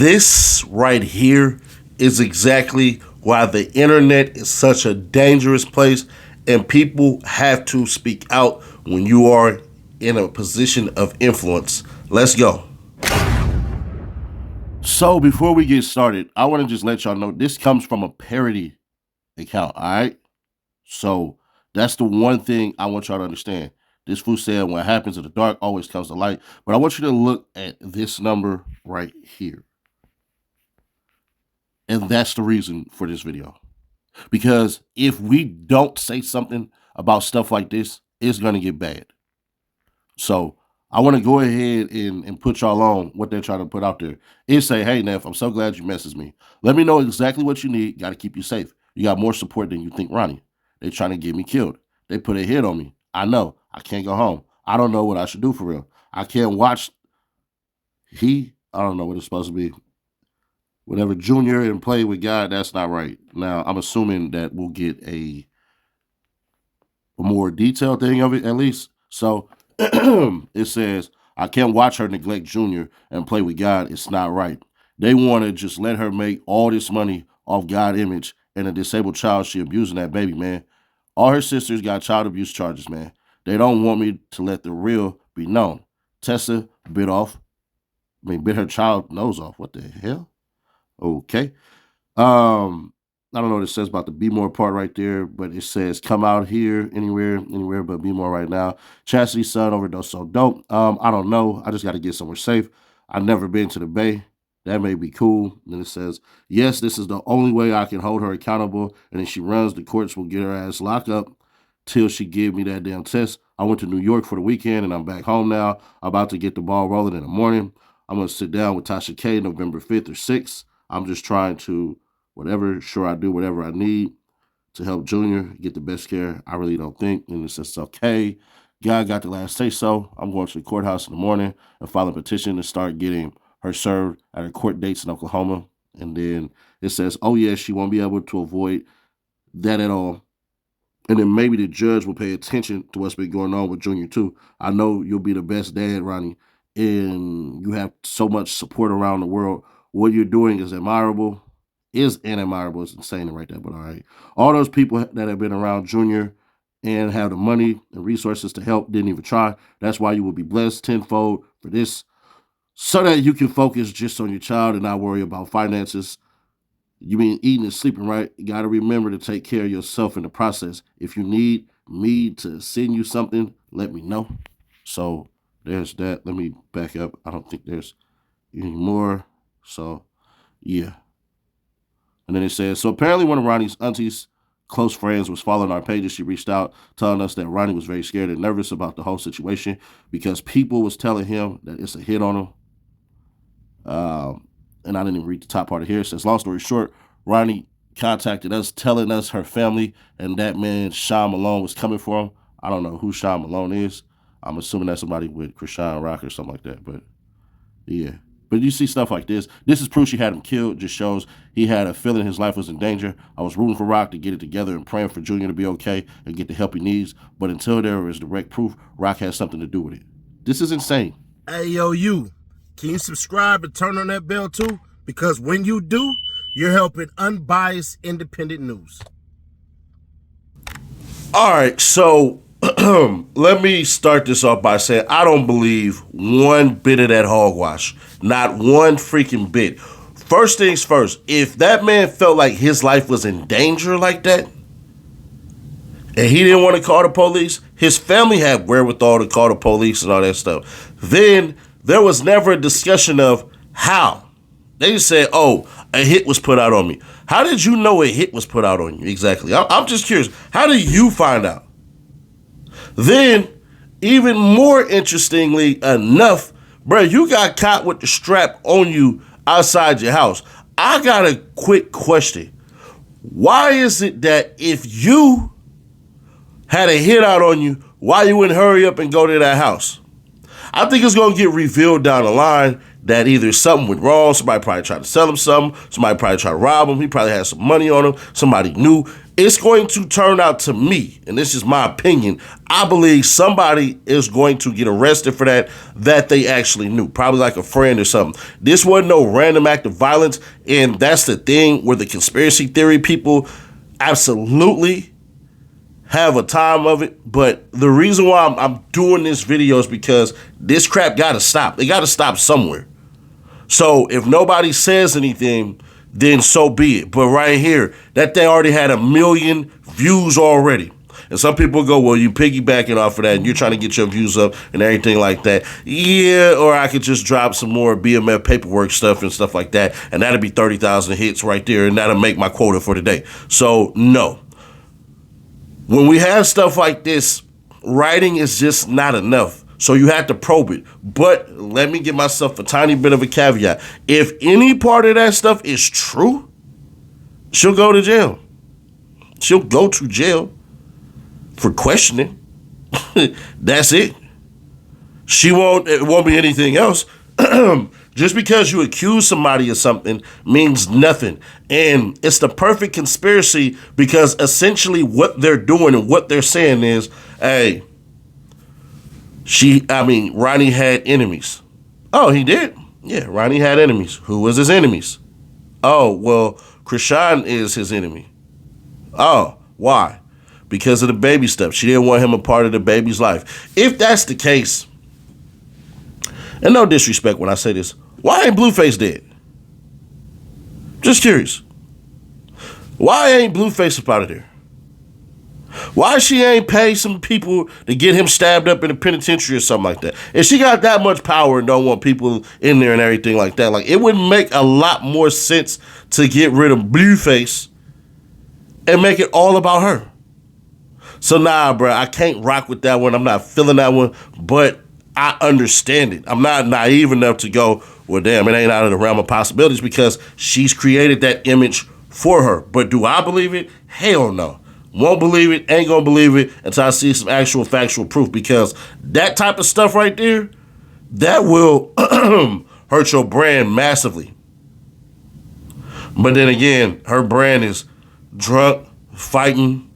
This right here is exactly why the internet is such a dangerous place, and people have to speak out when you are in a position of influence. Let's go. So before we get started, I want to just let y'all know this comes from a parody account, all right? So that's the one thing I want y'all to understand. This fool said what happens in the dark always comes to light. But I want you to look at this number right here. And that's the reason for this video. Because if we don't say something about stuff like this, it's going to get bad. So I want to go ahead and put y'all on what they're trying to put out there. It say, hey, Neff, I'm so glad you messaged me. Let me know exactly what you need. Got to keep you safe. You got more support than you think, Ronnie. They trying to get me killed. They put a hit on me. I know. I can't go home. I don't know what I should do for real. I can't watch I don't know what it's supposed to be. Whenever Junior and play with God, that's not right. Now, I'm assuming that we'll get a more detailed thing of it at least. So it says, I can't watch her neglect Junior and play with God. It's not right. They want to just let her make all this money off God image and a disabled child. She abusing that baby, man. All her sisters got child abuse charges, man. They don't want me to let the real be known. Tessa bit her child nose off. What the hell? Okay. I don't know what it says about the be more part right there, but it says come out here anywhere but be more right now. Chastity's son overdose so dope. I don't know. I just got to get somewhere safe. I've never been to the Bay. That may be cool. Then it says, yes, this is the only way I can hold her accountable. And if she runs, the courts will get her ass locked up till she give me that damn test. I went to New York for the weekend and I'm back home now. I'm about to get the ball rolling in the morning. I'm going to sit down with Tasha K November 5th or 6th. I'm just trying to I do whatever I need to help Junior get the best care. I really don't think. And it says, okay, God got the last say so. I'm going to the courthouse in the morning and file a petition to start getting her served at her court dates in Oklahoma. And then it says, oh, yeah, she won't be able to avoid that at all. And then maybe the judge will pay attention to what's been going on with Junior, too. I know you'll be the best dad, Ronnie, and you have so much support around the world. What you're doing is admirable. It's insane to write that, but all right. All those people that have been around Junior and have the money and resources to help didn't even try. That's why you will be blessed tenfold for this, so that you can focus just on your child and not worry about finances. You mean eating and sleeping, right? You got to remember to take care of yourself in the process. If you need me to send you something, let me know. So there's that. Let me back up. I don't think there's any more. So, yeah. And then it says, so apparently one of Ronnie's auntie's close friends was following our pages. She reached out telling us that Ronnie was very scared and nervous about the whole situation because people was telling him that it's a hit on him. And I didn't even read the top part of here. It says, long story short, Ronnie contacted us telling us her family and that man, Sean Malone, was coming for him. I don't know who Sean Malone is. I'm assuming that's somebody with Chrisean Rock or something like that. But, yeah. But you see stuff like this. This is proof she had him killed. Just shows he had a feeling his life was in danger. I was rooting for Rock to get it together and praying for Junior to be okay and get the help he needs. But until there is direct proof, Rock has something to do with it. This is insane. Hey, yo, you. Can you subscribe and turn on that bell, too? Because when you do, you're helping unbiased, independent news. All right, so let me start this off by saying I don't believe one bit of that hogwash. Not one freaking bit. First things first, if that man felt like his life was in danger like that, and he didn't want to call the police, his family had wherewithal to call the police and all that stuff, then there was never a discussion of how. They just said, oh, a hit was put out on me. How did you know a hit was put out on you exactly? I'm just curious. How did you find out? Then, even more interestingly enough, bro, you got caught with the strap on you outside your house. I got a quick question. Why is it that if you had a hit out on you, why you wouldn't hurry up and go to that house? I think it's going to get revealed down the line that either something went wrong, somebody probably tried to sell him something, somebody probably tried to rob him, he probably had some money on him, somebody knew. it's going to turn out, to me, and this is my opinion, I believe somebody is going to get arrested for that they actually knew, probably like a friend or something. This wasn't no random act of violence, and that's the thing where the conspiracy theory people absolutely have a time of it. But the reason why I'm doing this video is because this crap got to stop. It got to stop somewhere. So if nobody says anything, then so be it. But right here, that thing already had 1 million views already. And some people go, well, you piggybacking off of that and you're trying to get your views up and everything like that. Yeah, or I could just drop some more BMF paperwork stuff and stuff like that, and that'll be 30,000 hits right there, and that'll make my quota for the day. So no. When we have stuff like this, writing is just not enough. So you have to probe it. But let me give myself a tiny bit of a caveat. If any part of that stuff is true, she'll go to jail. She'll go to jail for questioning. That's it. It won't be anything else. Just because you accuse somebody of something means nothing. And it's the perfect conspiracy, because essentially what they're doing and what they're saying is, hey, Ronnie had enemies. Oh, he did? Yeah, Ronnie had enemies. Who was his enemies? Oh, well, Chrisean is his enemy. Oh, why? Because of the baby stuff. She didn't want him a part of the baby's life. If that's the case, and no disrespect when I say this, why ain't Blueface dead? Just curious. Why ain't Blueface up out of there? Why she ain't pay some people to get him stabbed up in a penitentiary or something like that? If she got that much power and don't want people in there and everything like that, like, it would make a lot more sense to get rid of Blueface and make it all about her. So nah, bro, I can't rock with that one. I'm not feeling that one, but I understand it. I'm not naive enough to go, well, damn, it ain't out of the realm of possibilities, because she's created that image for her. But do I believe it? Hell no. Won't believe it, ain't gonna believe it until I see some actual factual proof, because that type of stuff right there, that will hurt your brand massively. But then again, her brand is drunk, fighting,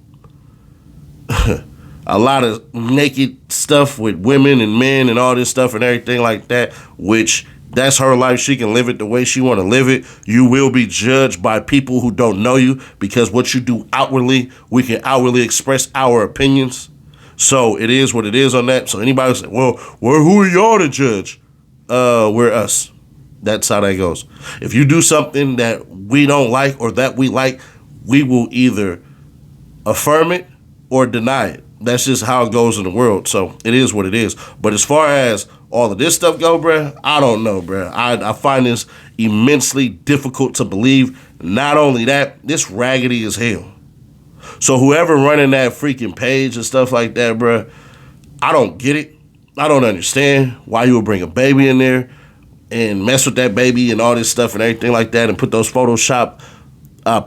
a lot of naked stuff with women and men and all this stuff and everything like that, which that's her life. She can live it the way she want to live it. You will be judged by people who don't know you, because what you do outwardly, we can outwardly express our opinions. So it is what it is on that. So anybody say, well, who are y'all to judge? We're us. That's how that goes. If you do something that we don't like or that we like, we will either affirm it or deny it. That's just how it goes in the world. So it is what it is. But as far as all of this stuff go, bruh, I don't know, bruh. I find this immensely difficult to believe. Not only that, this raggedy as hell. So whoever running that freaking page and stuff like that, bruh, I don't get it. I don't understand why you would bring a baby in there and mess with that baby and all this stuff and everything like that, and put those Photoshop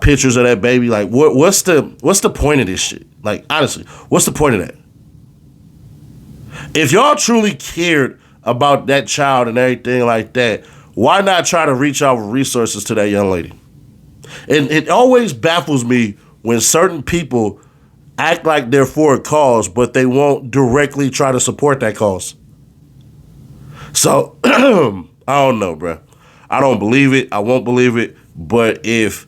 pictures of that baby. Like, what's the point of this shit? Like, honestly, what's the point of that? If y'all truly cared about that child and everything like that, why not try to reach out with resources to that young lady? And it always baffles me when certain people act like they're for a cause, but they won't directly try to support that cause. So, I don't know, bro. I don't believe it. I won't believe it. But if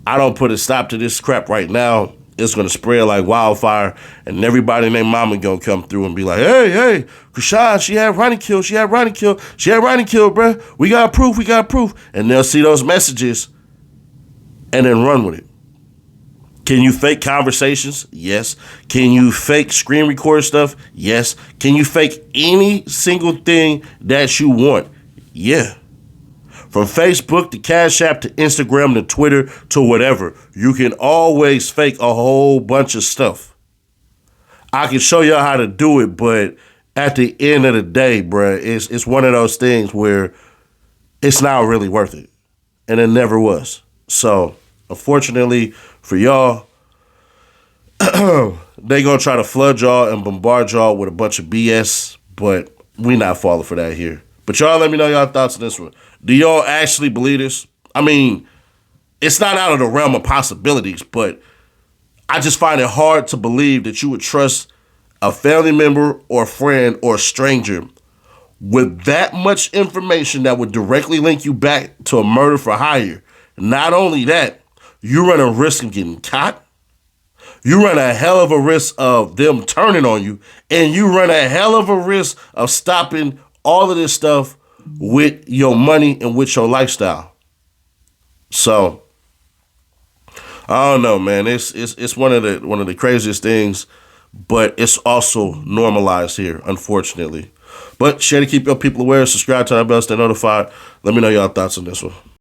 I don't put a stop to this crap right now, it's going to spread like wildfire, and everybody and their mama going to come through and be like, hey, Chrisean, she had Ronnie killed, bro. We got proof. And they'll see those messages and then run with it. Can you fake conversations? Yes. Can you fake screen record stuff? Yes. Can you fake any single thing that you want? Yeah. From Facebook to Cash App to Instagram to Twitter to whatever, you can always fake a whole bunch of stuff. I can show y'all how to do it, but at the end of the day, bruh, it's one of those things where it's not really worth it. And it never was. So, unfortunately for y'all, they gonna try to flood y'all and bombard y'all with a bunch of BS, but we not falling for that here. But y'all let me know y'all thoughts on this one. Do y'all actually believe this? I mean, it's not out of the realm of possibilities, but I just find it hard to believe that you would trust a family member or friend or stranger with that much information that would directly link you back to a murder for hire. Not only that, you run a risk of getting caught. You run a hell of a risk of them turning on you, and you run a hell of a risk of stopping all of this stuff with your money and with your lifestyle. So I don't know, man. It's one of the craziest things, but it's also normalized here, unfortunately. But share to keep your people aware. Subscribe to our bell, stay notified. Let me know your thoughts on this one.